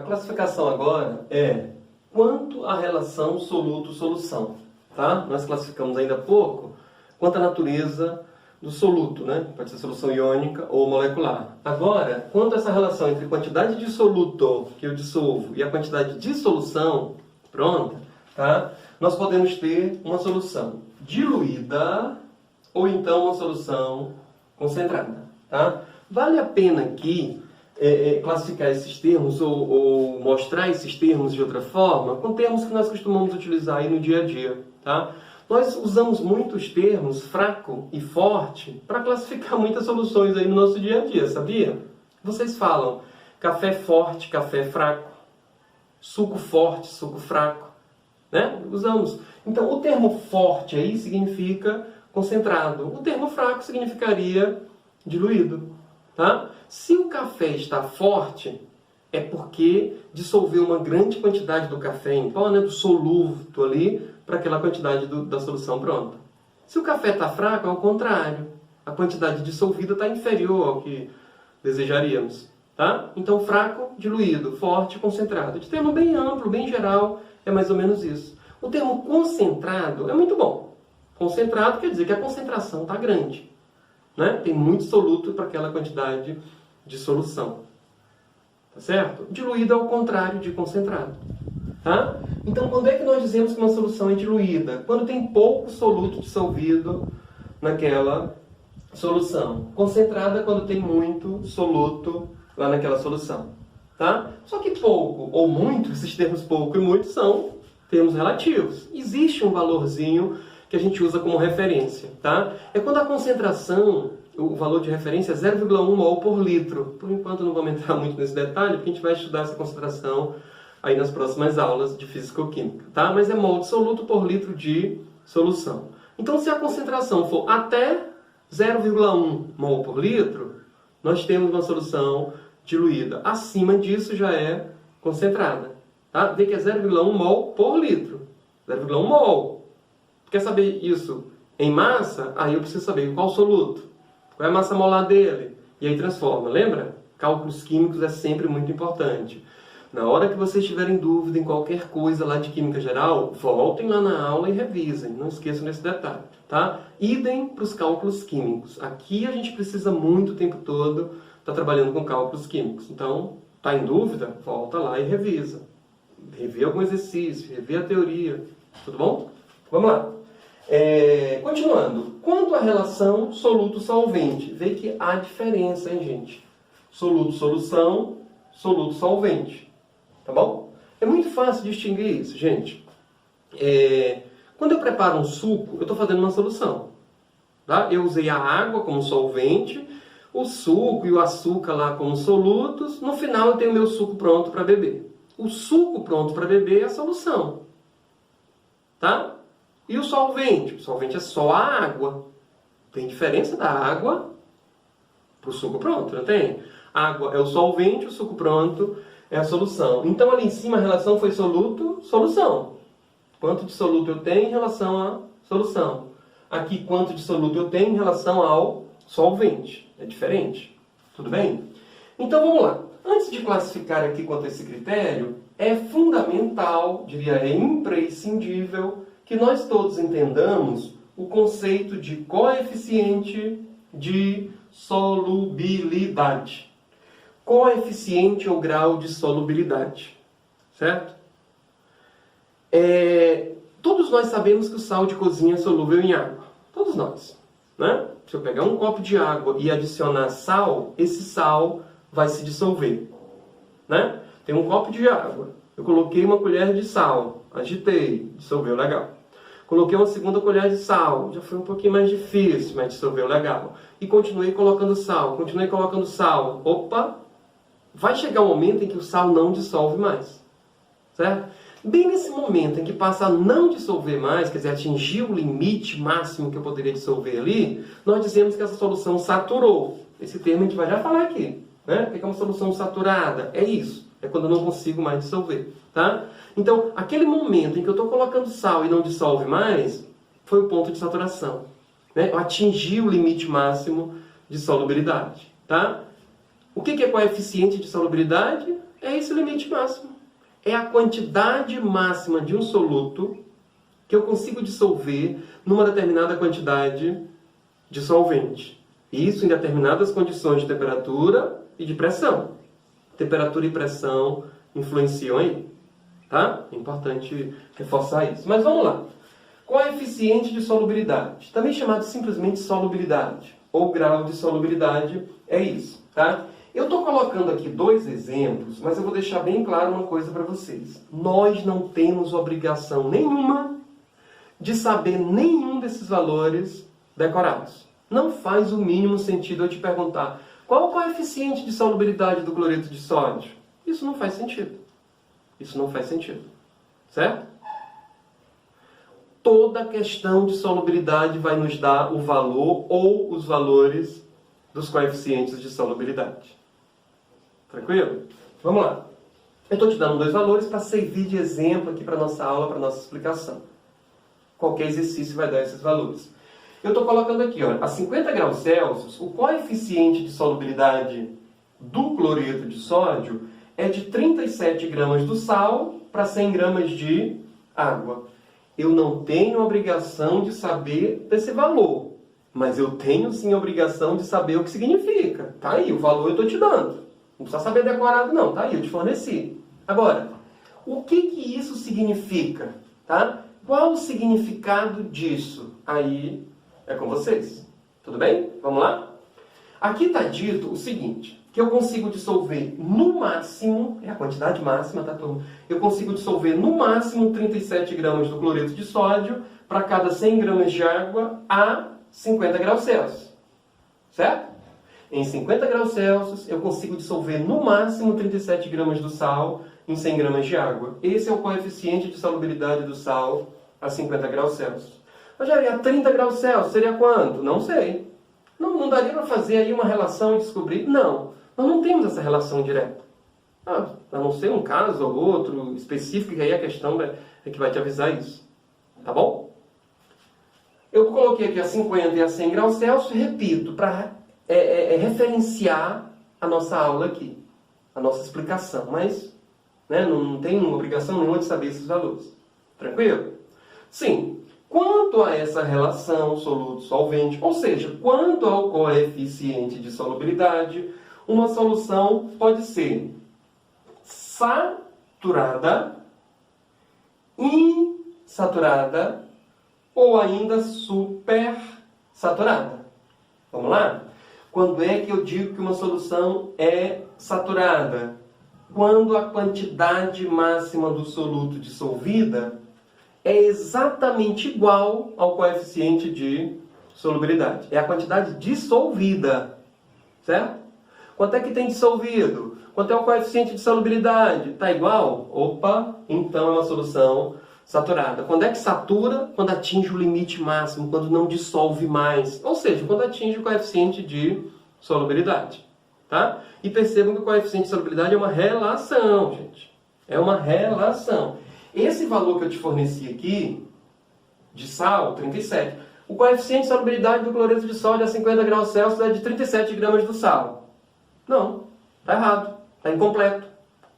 classificação agora é quanto à relação soluto-solução, tá? Nós classificamos ainda há pouco quanto à natureza do soluto, né? Pode ser solução iônica ou molecular. Agora, quanto a essa relação entre quantidade de soluto que eu dissolvo e a quantidade de solução pronta, tá? Nós podemos ter uma solução diluída ou então uma solução concentrada, tá? Vale a pena aqui classificar esses termos ou mostrar esses termos de outra forma com termos que nós costumamos utilizar aí no dia a dia, tá? Nós usamos muitos termos fraco e forte para classificar muitas soluções aí no nosso dia a dia, sabia? Vocês falam café forte, café fraco, suco forte, suco fraco, né? Usamos. Então, o termo forte aí significa concentrado. O termo fraco significaria diluído, tá? Se o café está forte, é porque dissolveu uma grande quantidade do café em pó, né, do soluto ali, para aquela quantidade da solução pronta. Se o café está fraco, é o contrário. A quantidade dissolvida está inferior ao que desejaríamos, tá? Então, fraco, diluído, forte, concentrado. De termo bem amplo, bem geral, é mais ou menos isso. O termo concentrado é muito bom. Concentrado quer dizer que a concentração está grande, né? Tem muito soluto para aquela quantidade de solução. Tá certo? Diluído é o contrário de concentrado. Tá? Então, quando é que nós dizemos que uma solução é diluída? Quando tem pouco soluto dissolvido naquela solução. Concentrada quando tem muito soluto lá naquela solução. Tá? Só que pouco ou muito, esses termos pouco e muito são termos relativos. Existe um valorzinho que a gente usa como referência. Tá? É quando a concentração, o valor de referência é 0,1 mol por litro. Por enquanto não vamos entrar muito nesse detalhe, porque a gente vai estudar essa concentração aí nas próximas aulas de físico-química, tá? Mas é mol de soluto por litro de solução. Então, se a concentração for até 0,1 mol por litro, nós temos uma solução diluída. Acima disso já é concentrada, tá? Vê que é 0,1 mol por litro. 0,1 mol. Quer saber isso em massa? Aí eu preciso saber qual soluto, qual é a massa molar dele. E aí transforma, lembra? Cálculos químicos é sempre muito importante. Na hora que vocês tiverem dúvida em qualquer coisa lá de química geral, voltem lá na aula e revisem. Não esqueçam desse detalhe, tá? Idem para os cálculos químicos. Aqui a gente precisa muito o tempo todo estar trabalhando com cálculos químicos. Então, tá em dúvida? Volta lá e revisa. Revê algum exercício, revê a teoria. Tudo bom? Vamos lá. Continuando. Quanto à relação soluto-solvente? Vê que há diferença, hein, gente? Soluto-solução, soluto-solvente. Tá bom? É muito fácil distinguir isso, gente. Quando eu preparo um suco, eu estou fazendo uma solução. Tá? Eu usei a água como solvente, o suco e o açúcar lá como solutos. No final eu tenho o meu suco pronto para beber. O suco pronto para beber é a solução. Tá? E o solvente? O solvente é só a água. Tem diferença da água para o suco pronto, não tem? A água é o solvente, o suco pronto é a solução. Então, ali em cima, a relação foi soluto-solução. Quanto de soluto eu tenho em relação à solução. Aqui, quanto de soluto eu tenho em relação ao solvente. É diferente. Tudo bem? Então, vamos lá. Antes de classificar aqui quanto a esse critério, é fundamental, diria, é imprescindível, que nós todos entendamos o conceito de coeficiente de solubilidade. Coeficiente ou grau de solubilidade, certo? Todos nós sabemos que o sal de cozinha é solúvel em água. Todos nós, né? Se eu pegar um copo de água e adicionar sal, esse sal vai se dissolver, né? Tem um copo de água, eu coloquei uma colher de sal, agitei, dissolveu, legal. Coloquei uma segunda colher de sal, já foi um pouquinho mais difícil, mas dissolveu, legal. E continuei colocando sal, opa! Vai chegar um momento em que o sal não dissolve mais, certo? Bem nesse momento em que passa a não dissolver mais, quer dizer, atingir o limite máximo que eu poderia dissolver ali, nós dizemos que essa solução saturou. Esse termo a gente vai já falar aqui, né? O que é uma solução saturada? É isso, é quando eu não consigo mais dissolver, tá? Então, aquele momento em que eu estou colocando sal e não dissolve mais, foi o ponto de saturação, né? Eu atingi o limite máximo de solubilidade, tá? O que é coeficiente de solubilidade? É esse o limite máximo. É a quantidade máxima de um soluto que eu consigo dissolver numa determinada quantidade de solvente. Isso em determinadas condições de temperatura e de pressão. Temperatura e pressão influenciam aí, tá? É importante reforçar isso. Mas vamos lá. Coeficiente de solubilidade, também chamado simplesmente solubilidade, ou grau de solubilidade, é isso, tá? Eu estou colocando aqui 2 exemplos, mas eu vou deixar bem claro uma coisa para vocês. Nós não temos obrigação nenhuma de saber nenhum desses valores decorados. Não faz o mínimo sentido eu te perguntar qual o coeficiente de solubilidade do cloreto de sódio. Isso não faz sentido. Isso não faz sentido. Certo? Toda questão de solubilidade vai nos dar o valor ou os valores dos coeficientes de solubilidade. Tranquilo? Vamos lá. Eu estou te dando 2 valores para servir de exemplo aqui para a nossa aula, para a nossa explicação. Qualquer exercício vai dar esses valores. Eu estou colocando aqui, ó, a 50 graus Celsius, o coeficiente de solubilidade do cloreto de sódio é de 37 gramas do sal para 100 gramas de água. Eu não tenho obrigação de saber desse valor, mas eu tenho sim a obrigação de saber o que significa. Tá aí, o valor eu estou te dando. Não precisa saber decorado não, tá aí, eu te forneci. Agora, o que isso significa? Tá? Qual o significado disso? Aí é com vocês. Tudo bem? Vamos lá? Aqui está dito o seguinte, que eu consigo dissolver no máximo, é a quantidade máxima, tá, turma? Eu consigo dissolver no máximo 37 gramas do cloreto de sódio para cada 100 gramas de água a 50 graus Celsius. Certo? Em 50 graus Celsius, eu consigo dissolver no máximo 37 gramas do sal em 100 gramas de água. Esse é o coeficiente de solubilidade do sal a 50 graus Celsius. Rogério, a 30 graus Celsius seria quanto? Não sei. Não daria para fazer aí uma relação e descobrir? Não. Nós não temos essa relação direta. A não ser um caso ou outro específico, que aí a questão é que vai te avisar isso. Tá bom? Eu coloquei aqui a 50 e a 100 graus Celsius, repito, para referenciar a nossa aula aqui, a nossa explicação, mas né, não tem obrigação nenhuma de saber esses valores. Tranquilo? Sim. Quanto a essa relação soluto-solvente, ou seja, quanto ao coeficiente de solubilidade, uma solução pode ser saturada, insaturada ou ainda supersaturada. Vamos lá? Quando é que eu digo que uma solução é saturada? Quando a quantidade máxima do soluto dissolvida é exatamente igual ao coeficiente de solubilidade. É a quantidade dissolvida. Certo? Quanto é que tem dissolvido? Quanto é o coeficiente de solubilidade? Está igual? Opa, então é uma solução saturada. Quando é que satura? Quando atinge o limite máximo, quando não dissolve mais. Ou seja, quando atinge o coeficiente de solubilidade. Tá? E percebam que o coeficiente de solubilidade é uma relação, gente. É uma relação. Esse valor que eu te forneci aqui, de sal, 37, o coeficiente de solubilidade do cloreto de sódio a 50 graus Celsius é de 37 gramas do sal. Não, está errado, está incompleto.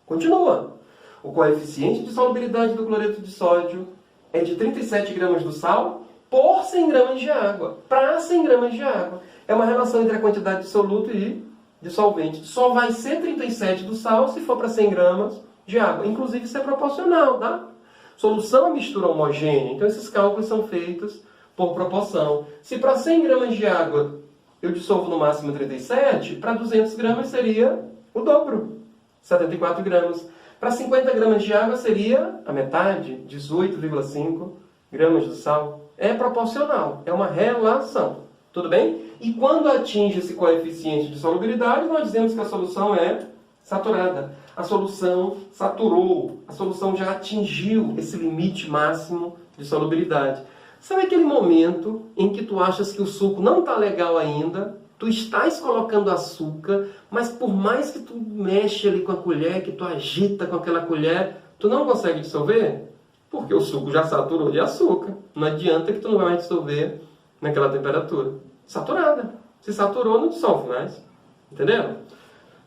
Continua. O coeficiente de solubilidade do cloreto de sódio é de 37 gramas do sal por 100 gramas de água, para 100 gramas de água. É uma relação entre a quantidade de soluto e de solvente. Só vai ser 37 do sal se for para 100 gramas de água. Inclusive, isso é proporcional, tá? Solução é mistura homogênea, então esses cálculos são feitos por proporção. Se para 100 gramas de água eu dissolvo no máximo 37, para 200 gramas seria o dobro, 74 gramas. Para 50 gramas de água seria a metade, 18,5 gramas de sal. É proporcional, é uma relação. Tudo bem? E quando atinge esse coeficiente de solubilidade, nós dizemos que a solução é saturada. A solução saturou, a solução já atingiu esse limite máximo de solubilidade. Sabe aquele momento em que tu achas que o suco não está legal ainda, tu estás colocando açúcar, mas por mais que tu mexe ali com a colher, que tu agita com aquela colher, tu não consegue dissolver? Porque o suco já saturou de açúcar. Não adianta que tu não vai mais dissolver naquela temperatura. Saturada. Se saturou, não dissolve mais. Entendeu?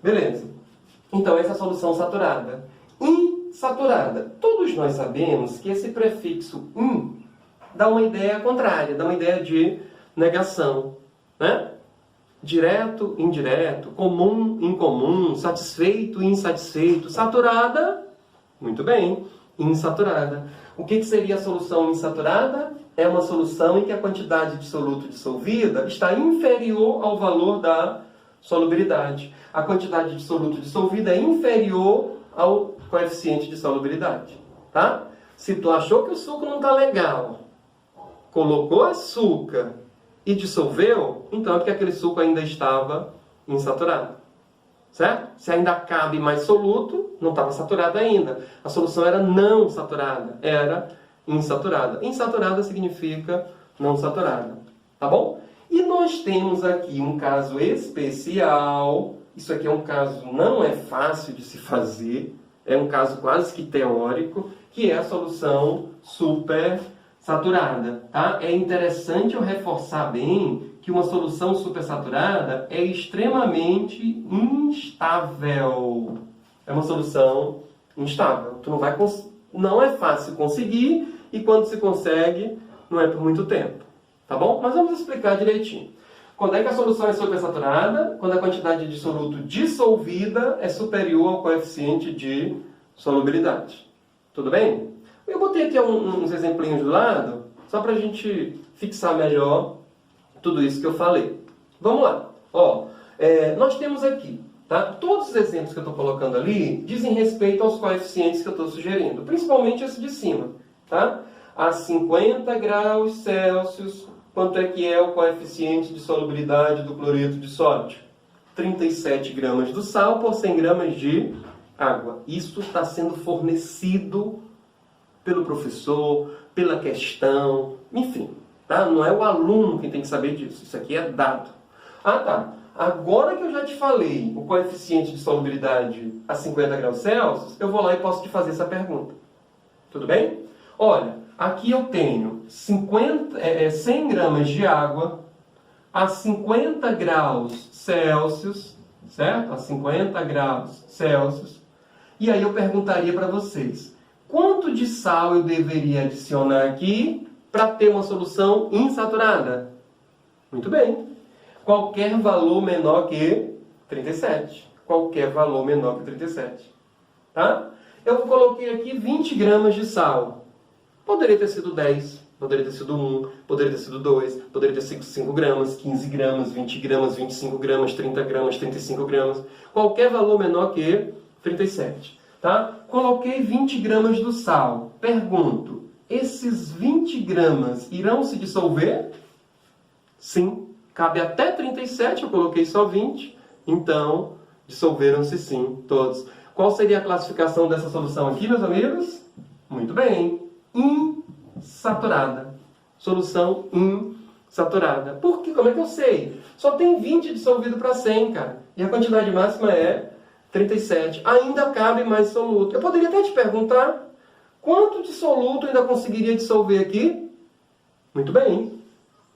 Beleza. Então, essa é a solução saturada. Insaturada. Todos nós sabemos que esse prefixo in dá uma ideia contrária, dá uma ideia de negação, né? Direto, indireto, comum, incomum, satisfeito, insatisfeito, saturada, muito bem, insaturada. O que seria a solução insaturada? É uma solução em que a quantidade de soluto dissolvida está inferior ao valor da solubilidade. A quantidade de soluto dissolvida é inferior ao coeficiente de solubilidade, tá? Se tu achou que o suco não está legal, colocou açúcar e dissolveu, então é porque aquele suco ainda estava insaturado. Certo? Se ainda cabe mais soluto, não estava saturado ainda. A solução era não saturada, era insaturada. Insaturada significa não saturada. Tá bom? E nós temos aqui um caso especial. Isso aqui é um caso, não é fácil de se fazer, é um caso quase que teórico, que é a solução supersaturada. Tá? É interessante eu reforçar bem que uma solução supersaturada é extremamente instável. É uma solução instável. Tu não é fácil conseguir, e quando se consegue, não é por muito tempo. Tá bom? Mas vamos explicar direitinho. Quando é que a solução é supersaturada? Quando a quantidade de soluto dissolvida é superior ao coeficiente de solubilidade. Tudo bem? Eu botei aqui uns exemplinhos do lado, só para a gente fixar melhor tudo isso que eu falei. Vamos lá. Ó, nós temos aqui, tá? Todos os exemplos que eu estou colocando ali dizem respeito aos coeficientes que eu estou sugerindo, principalmente esse de cima, tá? A 50 graus Celsius, quanto é que é o coeficiente de solubilidade do cloreto de sódio? 37 gramas do sal por 100 gramas de água. Isso está sendo fornecido pelo professor, pela questão, enfim. Tá? Não é o aluno que tem que saber disso. Isso aqui é dado. Ah, tá. Agora que eu já te falei o coeficiente de solubilidade a 50 graus Celsius, eu vou lá e posso te fazer essa pergunta. Tudo bem? Olha, aqui eu tenho 100 gramas de água a 50 graus Celsius, certo? A 50 graus Celsius. E aí eu perguntaria para vocês, quanto de sal eu deveria adicionar aqui para ter uma solução insaturada? Muito bem. Qualquer valor menor que 37. Qualquer valor menor que 37. Tá? Eu coloquei aqui 20 gramas de sal. Poderia ter sido 10, poderia ter sido 1, poderia ter sido 2, poderia ter sido 5 gramas, 15 gramas, 20 gramas, 25 gramas, 30 gramas, 35 gramas. Qualquer valor menor que 37. Tá? Coloquei 20 gramas do sal. Pergunto, esses 20 gramas irão se dissolver? Sim. Cabe até 37, eu coloquei só 20. Então, dissolveram-se sim, todos. Qual seria a classificação dessa solução aqui, meus amigos? Muito bem. Insaturada. Solução insaturada. Por quê? Como é que eu sei? Só tem 20 dissolvido para 100, cara. E a quantidade máxima é 37. Ainda cabe mais soluto. Eu poderia até te perguntar, quanto de soluto ainda conseguiria dissolver aqui? Muito bem.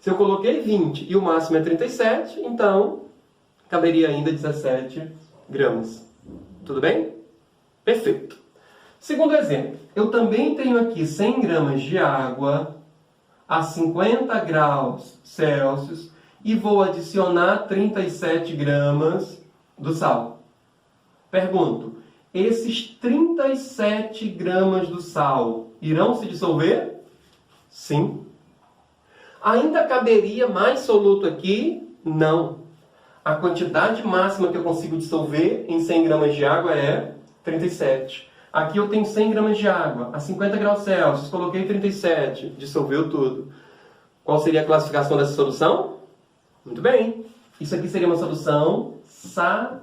Se eu coloquei 20 e o máximo é 37, então caberia ainda 17 gramas. Tudo bem? Perfeito. Segundo exemplo, eu também tenho aqui 100 gramas de água a 50 graus Celsius e vou adicionar 37 gramas do sal. Pergunto, esses 37 gramas do sal irão se dissolver? Sim. Ainda caberia mais soluto aqui? Não. A quantidade máxima que eu consigo dissolver em 100 gramas de água é 37. Aqui eu tenho 100 gramas de água a 50 graus Celsius, coloquei 37, dissolveu tudo. Qual seria a classificação dessa solução? Muito bem. Isso aqui seria uma solução saturada.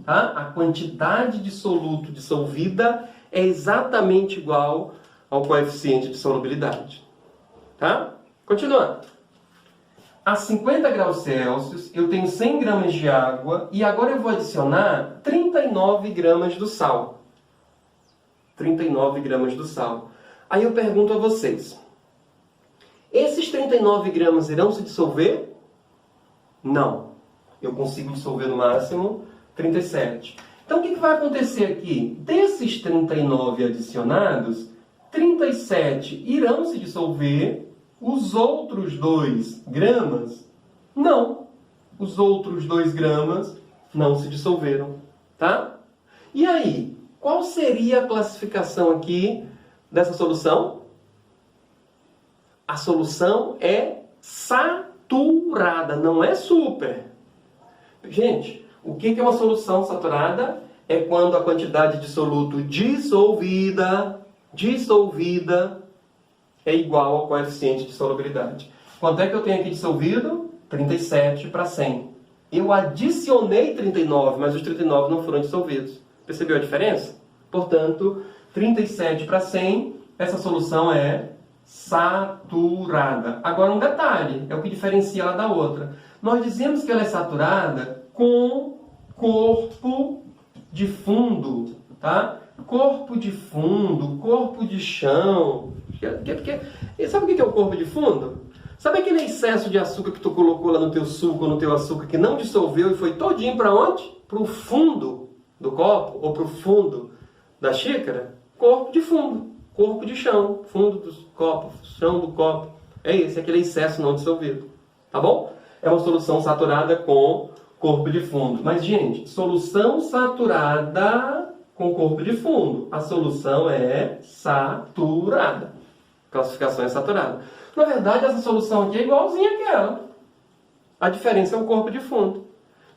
Tá? A quantidade de soluto dissolvida é exatamente igual ao coeficiente de solubilidade. Tá? Continuando. A 50 graus Celsius, eu tenho 100 gramas de água e agora eu vou adicionar 39 gramas do sal. 39 gramas do sal. Aí eu pergunto a vocês, esses 39 gramas irão se dissolver? Não. Eu consigo dissolver no máximo 37. Então, o que vai acontecer aqui? Desses 39 adicionados, 37 irão se dissolver, os outros 2 gramas não. Os outros 2 gramas não se dissolveram, tá? E aí, qual seria a classificação aqui dessa solução? A solução é saturada, não é super. Gente, o que é uma solução saturada? É quando a quantidade de soluto dissolvida é igual ao coeficiente de solubilidade. Quanto é que eu tenho aqui dissolvido? 37 para 100. Eu adicionei 39, mas os 39 não foram dissolvidos. Percebeu a diferença? Portanto, 37 para 100, essa solução é saturada. Agora um detalhe, é o que diferencia ela da outra. Nós dizemos que ela é saturada com corpo de fundo, tá? Corpo de fundo, corpo de chão. Sabe o que é o corpo de fundo? Sabe aquele excesso de açúcar que tu colocou lá no teu suco ou no teu açúcar que não dissolveu e foi todinho para onde? Para o fundo do copo ou para o fundo da xícara? Corpo de fundo, corpo de chão, fundo do copo, chão do copo. É esse, aquele excesso não dissolvido. Tá bom? É uma solução saturada com corpo de fundo. Mas, gente, solução saturada com corpo de fundo. A solução é saturada. Classificação é saturada. Na verdade, essa solução aqui é igualzinha àquela. A diferença é o corpo de fundo.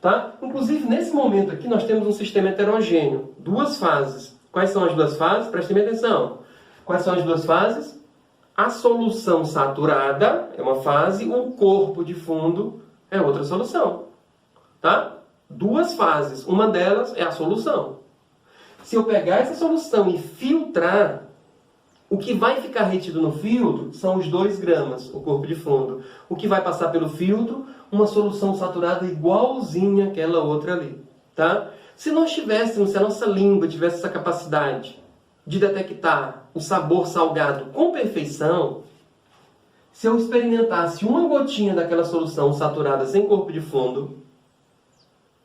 Tá? Inclusive, nesse momento aqui, nós temos um sistema heterogêneo. 2 fases. Quais são as 2 fases? Prestem atenção. Quais são as 2 fases? A solução saturada é uma fase, o corpo de fundo é outra solução. Tá? 2 fases. Uma delas é a solução. Se eu pegar essa solução e filtrar, o que vai ficar retido no filtro são os 2 gramas, o corpo de fundo. O que vai passar pelo filtro, uma solução saturada igualzinha àquela outra ali. Tá? Se nós tivéssemos, se a nossa língua tivesse essa capacidade de detectar o sabor salgado com perfeição, se eu experimentasse uma gotinha daquela solução saturada sem corpo de fundo,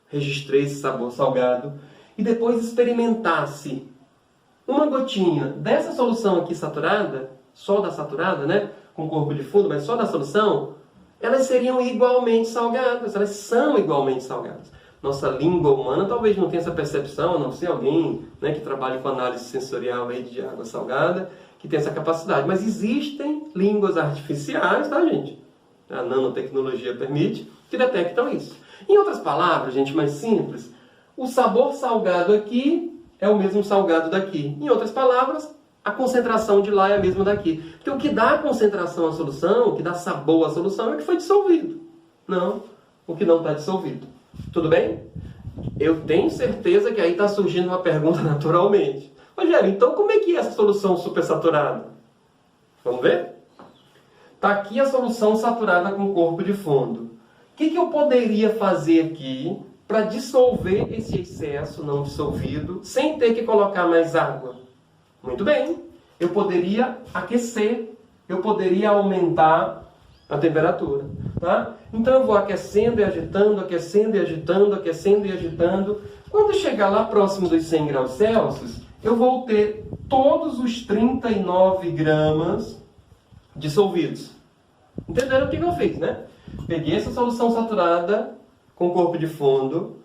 registrei esse sabor salgado, e depois experimentasse uma gotinha dessa solução aqui saturada, só da saturada, né? Com corpo de fundo, mas só da solução, elas seriam igualmente salgadas, elas são igualmente salgadas. Nossa língua humana talvez não tenha essa percepção, a não ser alguém, né, que trabalhe com análise sensorial aí de água salgada, que tem essa capacidade. Mas existem línguas artificiais, tá, gente? A nanotecnologia permite, que detectam isso. Em outras palavras, gente, mais simples, o sabor salgado aqui é o mesmo salgado daqui. Em outras palavras, a concentração de lá é a mesma daqui. Porque o que dá a concentração à solução, o que dá sabor à solução é o que foi dissolvido. Não o que não está dissolvido. Tudo bem? Eu tenho certeza que aí está surgindo uma pergunta naturalmente. Rogério, então como é que é essa solução supersaturada? Vamos ver? Está aqui a solução saturada com corpo de fundo. O que eu poderia fazer aqui para dissolver esse excesso não dissolvido sem ter que colocar mais água? Muito bem. Eu poderia aquecer. Eu poderia aumentar a temperatura. Tá? Então eu vou aquecendo e agitando, aquecendo e agitando, aquecendo e agitando. Quando chegar lá próximo dos 100 graus Celsius, eu vou ter todos os 39 gramas dissolvidos. Entenderam o que eu fiz, né? Peguei essa solução saturada com corpo de fundo,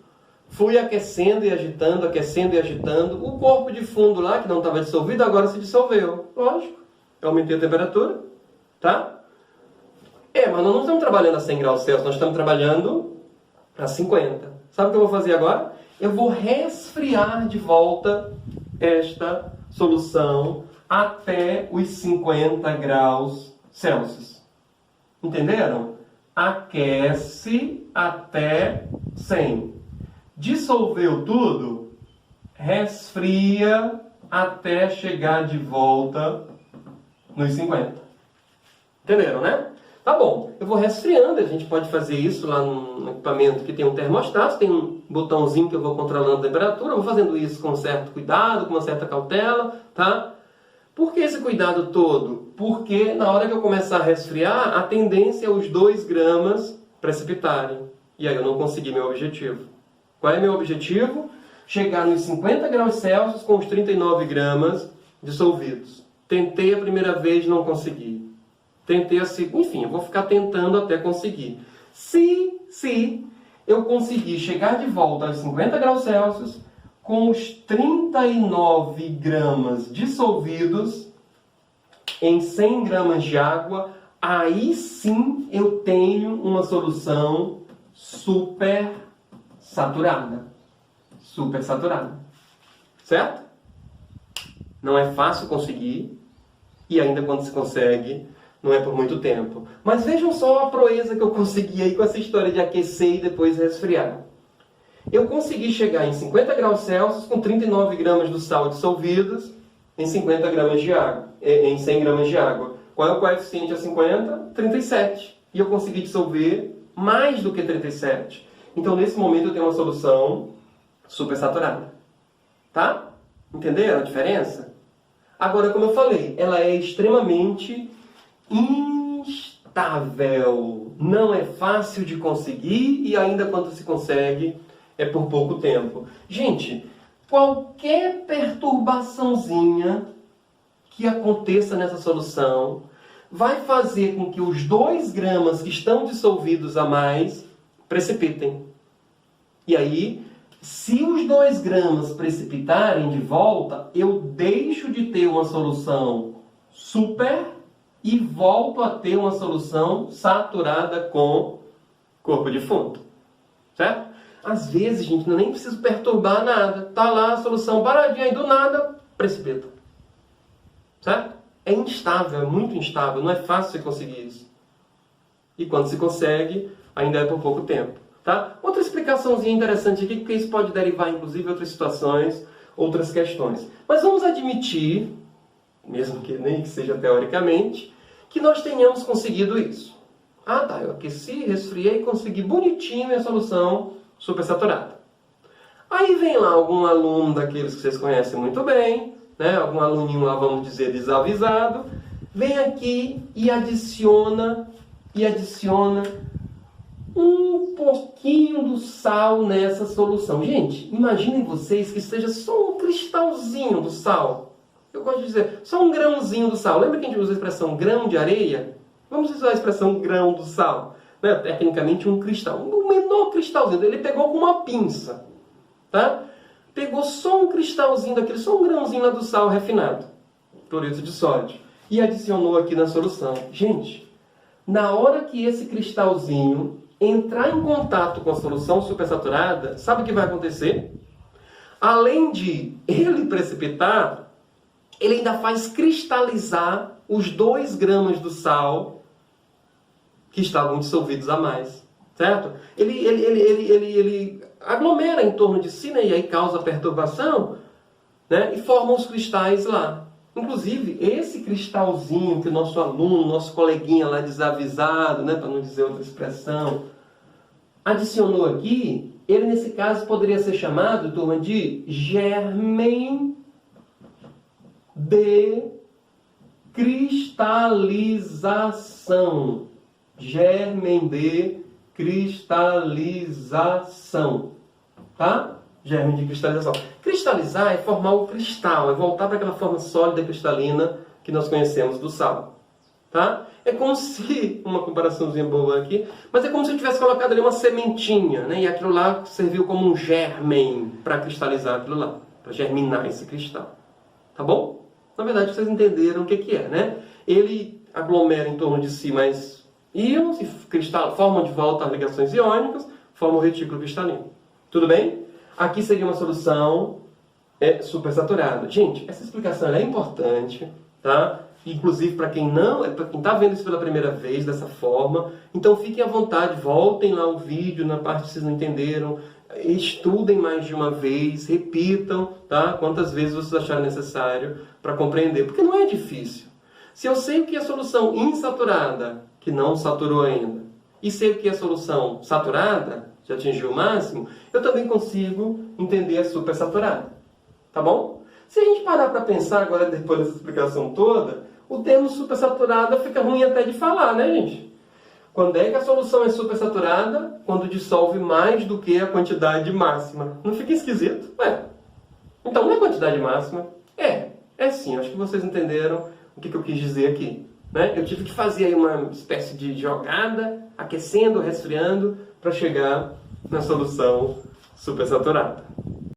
fui aquecendo e agitando, aquecendo e agitando. O corpo de fundo lá, que não estava dissolvido, agora se dissolveu. Lógico, eu aumentei a temperatura, tá? Mas nós não estamos trabalhando a 100 graus Celsius, nós estamos trabalhando a 50. Sabe o que eu vou fazer agora? Eu vou resfriar de volta esta solução até os 50 graus Celsius. Entenderam? Aquece até 100. Dissolveu tudo, resfria até chegar de volta nos 50. Entenderam, né? Tá bom, eu vou resfriando, a gente pode fazer isso lá no equipamento que tem um termostato, tem um botãozinho que eu vou controlando a temperatura, eu vou fazendo isso com um certo cuidado, com uma certa cautela, tá? Por que esse cuidado todo? Porque na hora que eu começar a resfriar, a tendência é os 2 gramas precipitarem. E aí eu não consegui meu objetivo. Qual é meu objetivo? Chegar nos 50 graus Celsius com os 39 gramas dissolvidos. Tentei a primeira vez, não consegui. Tentei a segunda, enfim, eu vou ficar tentando até conseguir. Se eu conseguir chegar de volta aos 50 graus Celsius com os 39 gramas dissolvidos em 100 gramas de água, aí sim eu tenho uma solução super saturada. Super saturada. Certo? Não é fácil conseguir, e ainda quando se consegue, não é por muito tempo. Mas vejam só a proeza que eu consegui aí com essa história de aquecer e depois resfriar. Eu consegui chegar em 50 graus Celsius com 39 gramas do sal dissolvidos em 50 gramas de água, em 100 gramas de água. Qual é o coeficiente a 50? 37. E eu consegui dissolver mais do que 37. Então, nesse momento, eu tenho uma solução supersaturada. Tá? Entenderam a diferença? Agora, como eu falei, ela é extremamente instável. Não é fácil de conseguir e ainda quando se consegue é por pouco tempo. Gente, qualquer perturbaçãozinha que aconteça nessa solução vai fazer com que os 2 gramas que estão dissolvidos a mais precipitem. E aí, se os 2 gramas precipitarem de volta, eu deixo de ter uma solução super e volto a ter uma solução saturada com corpo defunto. Certo? Às vezes, gente, nem preciso perturbar nada. Tá lá a solução paradinha e do nada precipita. Certo? É instável, é muito instável. Não é fácil você conseguir isso. E quando se consegue, ainda é por pouco tempo. Tá? Outra explicaçãozinha interessante aqui, porque isso pode derivar, inclusive, outras situações, outras questões. Mas vamos admitir, mesmo que nem que seja teoricamente, que nós tenhamos conseguido isso. Ah, tá, eu aqueci, resfriei, consegui bonitinho minha solução supersaturada. Aí vem lá algum aluno daqueles que vocês conhecem muito bem, né? Algum aluninho lá, vamos dizer, desavisado, vem aqui e adiciona um pouquinho do sal nessa solução. Gente, imaginem vocês que seja só um cristalzinho do sal. Eu gosto de dizer, só um grãozinho do sal. Lembra que a gente usa a expressão grão de areia? Vamos usar a expressão grão do sal. Né? Tecnicamente um cristal. Um menor cristalzinho. Ele pegou com uma pinça. Tá? Pegou só um cristalzinho daquele, só um grãozinho lá do sal refinado. Cloreto de sódio. E adicionou aqui na solução. Gente, na hora que esse cristalzinho entrar em contato com a solução supersaturada, sabe o que vai acontecer? Além de ele precipitar, ele ainda faz cristalizar os 2 gramas do sal que estavam dissolvidos a mais. Certo? Ele aglomera em torno de si, né? E aí causa perturbação, né? E forma os cristais lá. Inclusive, esse cristalzinho que o nosso aluno, nosso coleguinha lá desavisado, né, para não dizer outra expressão, adicionou aqui, ele nesse caso poderia ser chamado, turma, de germen de cristalização. Germen de cristalização. Tá? Germe de cristalização. Cristalizar é formar o cristal, é voltar para aquela forma sólida e cristalina que nós conhecemos do sal. Tá? É como se, uma comparaçãozinha boa aqui, mas é como se eu tivesse colocado ali uma sementinha, né? E aquilo lá serviu como um germen para cristalizar aquilo lá, para germinar esse cristal. Tá bom? Na verdade, vocês entenderam o que é, né? Ele aglomera em torno de si mais íons e forma de volta as ligações iônicas, forma o retículo cristalino. Tudo bem? Aqui seria uma solução supersaturada. Gente, essa explicação é importante, tá? Inclusive para quem está vendo isso pela primeira vez dessa forma. Então fiquem à vontade, voltem lá o vídeo na parte que vocês não entenderam, estudem mais de uma vez, repitam, tá? Quantas vezes vocês acharem necessário para compreender, porque não é difícil. Se eu sei o que é solução insaturada, que não saturou ainda, e sei o que é solução saturada, já atingiu o máximo, eu também consigo entender a supersaturada. Tá bom? Se a gente parar para pensar agora, depois dessa explicação toda, o termo supersaturada fica ruim até de falar, né, gente? Quando é que a solução é supersaturada? quando dissolve mais do que a quantidade máxima. Não fica esquisito? Ué, então não é quantidade máxima? É sim, acho que vocês entenderam o que eu quis dizer aqui. Né? Eu tive que fazer aí uma espécie de jogada, aquecendo, resfriando, para chegar na solução supersaturada.